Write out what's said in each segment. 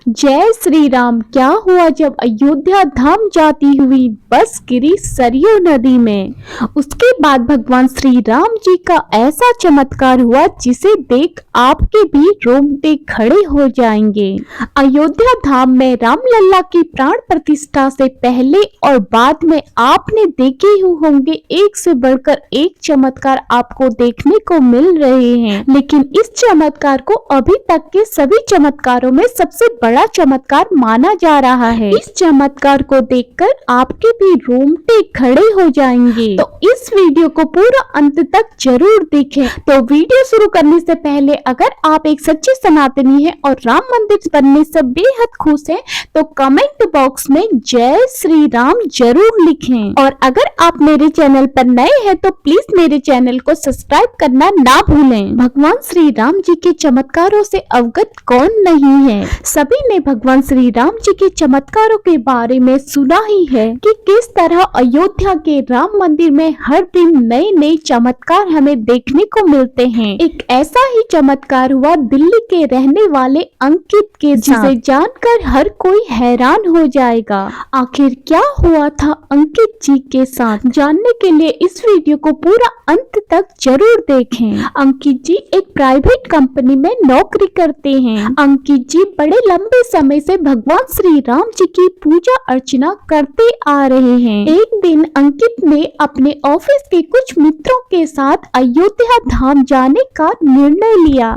जय श्री राम। क्या हुआ जब अयोध्या धाम जाती हुई बस गिरी सरयू नदी में। उसके बाद भगवान श्री राम जी का ऐसा चमत्कार हुआ जिसे देख आपके भी रोंगटे खड़े हो जाएंगे। अयोध्या धाम में रामलला की प्राण प्रतिष्ठा से पहले और बाद में आपने देखे ही होंगे एक से बढ़कर एक चमत्कार आपको देखने को मिल रहे हैं, लेकिन इस चमत्कार को अभी तक के सभी चमत्कारों में सबसे बड़ा चमत्कार माना जा रहा है। इस चमत्कार को देखकर आपके भी रोंगटे खड़े हो जाएंगे, तो इस वीडियो को पूरा अंत तक जरूर देखें। तो वीडियो शुरू करने से पहले अगर आप एक सच्चे सनातनी हैं और राम मंदिर बनने से बेहद खुश हैं, तो कमेंट बॉक्स में जय श्री राम जरूर लिखें। और अगर आप मेरे चैनल पर नए हैं तो प्लीज मेरे चैनल को सब्सक्राइब करना ना भूलें। भगवान श्री राम जी के चमत्कारों से अवगत कौन नहीं है। सभी ने भगवान श्री राम जी के चमत्कारों के बारे में सुना ही है कि किस तरह अयोध्या के राम मंदिर में हर दिन नए नए चमत्कार हमें देखने को मिलते हैं। एक ऐसा ही चमत्कार हुआ दिल्ली के रहने वाले अंकित के साथ, जिसे जानकर हर कोई हैरान हो जाएगा। आखिर क्या हुआ था अंकित जी के साथ, जानने के लिए इस वीडियो को पूरा अंत तक जरूर देखें। अंकित जी एक प्राइवेट कंपनी में नौकरी करते हैं। अंकित जी बड़े लंबे समय से भगवान श्री राम जी की पूजा अर्चना करते आ रहे हैं। एक दिन अंकित ने अपने ऑफिस के कुछ मित्रों के साथ अयोध्या धाम जाने का निर्णय लिया।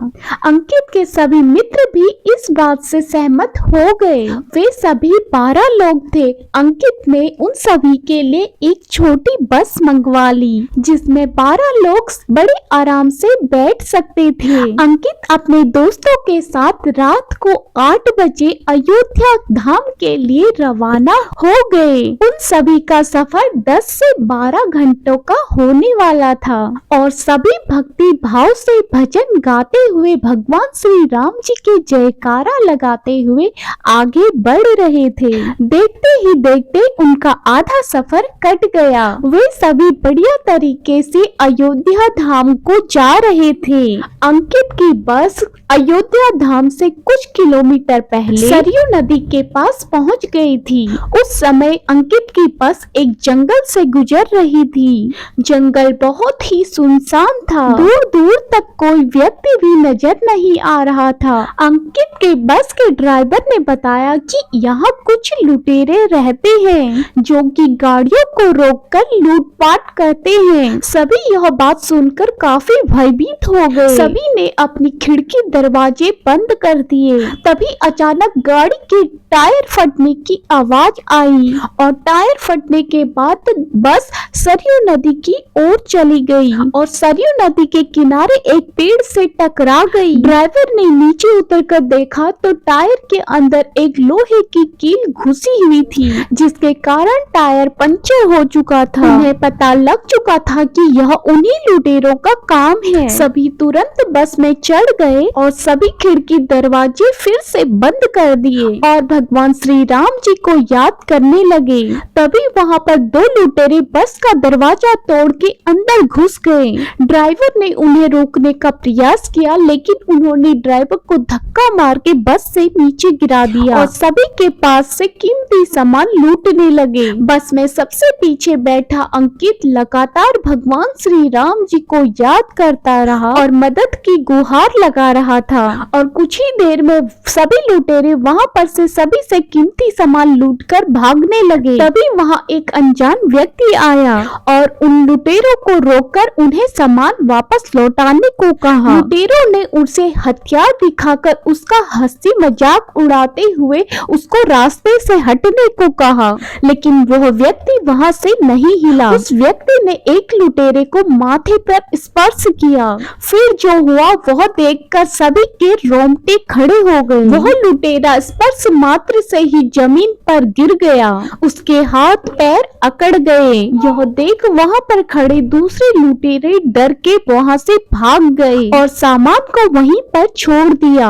अंकित के सभी मित्र भी इस बात से सहमत हो गए। वे सभी 12 लोग थे। अंकित ने उन सभी के लिए एक छोटी बस मंगवा ली, जिसमें 12 लोग बड़े आराम से बैठ सकते थे। अंकित अपने दोस्तों के साथ रात को 8 बजे अयोध्या धाम के लिए रवाना हो गए। उन सभी का सफर 10 से 12 घंटों का होने वाला था और सभी भक्ति भाव से भजन गाते हुए भगवान श्री राम जी के जयकारा लगाते हुए आगे बढ़ रहे थे। देखते ही देखते उनका आधा सफर कट गया। वे सभी बढ़िया तरीके से अयोध्या धाम को जा रहे थे। अंकित की बस अयोध्या धाम से कुछ किलोमीटर पहले सरयू नदी के पास पहुंच गई थी। उस समय अंकित की बस एक जंगल से गुजर रही थी। जंगल बहुत ही सुनसान था। दूर दूर तक कोई व्यक्ति भी नजर नहीं आ रहा था। अंकित के बस के ड्राइवर ने बताया कि यहाँ कुछ लुटेरे रहते हैं, जो कि गाड़ियों को रोककर लूटपाट करते हैं। सभी यह बात सुनकर काफी भयभीत हो गए। सभी ने अपनी खिड़की दरवाजे बंद कर दिए। तभी अचानक गाड़ी के टायर फटने की आवाज आई और टायर फटने के बाद बस सरयू नदी की ओर चली गई और सरयू नदी के किनारे एक पेड़ से टकरा गई। ड्राइवर ने नीचे उतरकर देखा तो टायर के अंदर एक लोहे की कील घुसी हुई थी, जिसके कारण टायर पंचर हो चुका था। उन्हें पता लग चुका था कि यह उन्हीं लुटेरों का काम है। सभी तुरंत बस में चढ़ गए और सभी खिड़की दरवाजे फिर से बंद कर दिए और भगवान श्री राम जी को याद करने लगे। तभी वहाँ पर 2 लुटेरे बस का दरवाजा तोड़ के अंदर घुस गए। ड्राइवर ने उन्हें रोकने का प्रयास किया, लेकिन उन्होंने ड्राइवर को धक्का मार के बस से नीचे गिरा दिया और सभी के पास से कीमती सामान लूटने लगे। बस में सबसे पीछे बैठा अंकित लगातार भगवान श्री राम जी को याद करता रहा और मदद की गुहार लगा रहा था और कुछ ही देर में सभी लुटेरे वहाँ पर से सभी से कीमती सामान लूटकर भागने लगे। तभी वहाँ एक अनजान व्यक्ति आया और उन लुटेरों को रोककर उन्हें सामान वापस लौटाने को कहा। लुटेरों ने उसे हथियार दिखाकर उसका हंसी मजाक उड़ाते हुए उसको रास्ते से हटने को कहा, लेकिन वह व्यक्ति वहाँ से नहीं हिला। उस व्यक्ति ने एक लुटेरे को माथे पर स्पर्श किया। फिर जो हुआ वह देखकर सभी के रोंगटे खड़े हो गए। वह लुटेरा स्पर्श मात्र से ही जमीन पर गिर गया। उसके हाथ पैर अकड़ गए। यह देख वहाँ पर खड़े दूसरे लुटेरे डर के वहाँ से भाग गए और सामान को वहीं पर छोड़ दिया।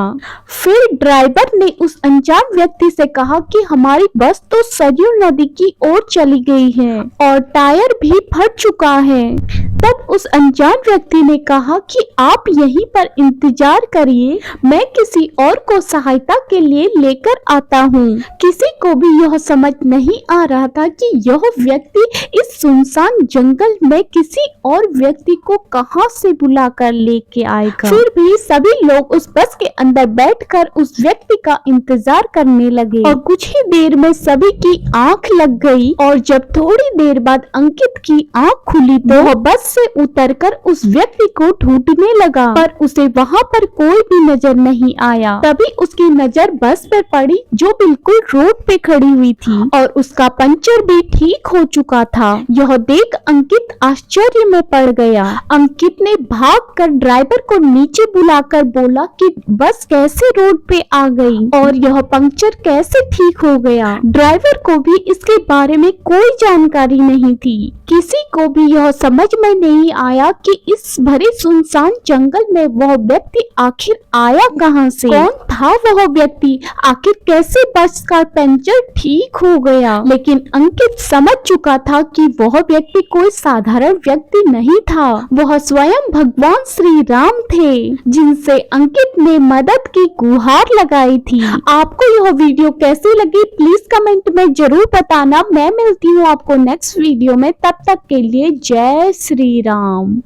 फिर ड्राइवर ने उस अनजान व्यक्ति से कहा कि हमारी बस तो सरयू नदी की ओर चली गई है और टायर भी फट चुका है। तब उस अनजान व्यक्ति ने कहा कि आप यहीं पर इंतजार करिए, मैं किसी और को सहायता के लिए लेकर आता हूँ। किसी को भी यह समझ नहीं आ रहा था कि यह व्यक्ति इस सुनसान जंगल में किसी और व्यक्ति को कहां से बुलाकर लेके आएगा। फिर भी सभी लोग उस बस के अंदर बैठकर उस व्यक्ति का इंतजार करने लगे और कुछ ही देर में सभी की आंख लग गई। और जब थोड़ी देर बाद अंकित की आंख खुली तो वह बस से उतरकर उस व्यक्ति को ढूंढने लगा, पर उसे वहां पर कोई भी नजर नहीं आया। तभी उसकी नजर बस पर पड़ी जो बिल्कुल रोड पे खड़ी हुई थी और उसका पंचर भी ठीक हो चुका था। यह देख अंकित आश्चर्य में पड़ गया। अंकित ने भागकर ड्राइवर को नीचे बुलाकर बोला कि बस कैसे रोड पे आ गई और यह पंक्चर कैसे ठीक हो गया। ड्राइवर को भी इसके बारे में कोई जानकारी नहीं थी। किसी को भी यह समझ में नहीं आया कि इस भरे सुनसान जंगल में वह व्यक्ति आखिर आया कहां से, कौन था वह व्यक्ति, आखिर कैसे बस का पंचर ठीक हो गया। लेकिन अंकित समझ चुका था कि वह व्यक्ति कोई साधारण व्यक्ति नहीं था, वह स्वयं भगवान श्री राम थे जिनसे अंकित ने मदद की गुहार लगाई थी। आपको यह वीडियो कैसी लगी प्लीज कमेंट में जरूर बताना। मैं मिलती हूँ आपको नेक्स्ट वीडियो में, तब तक के लिए जय श्री राम।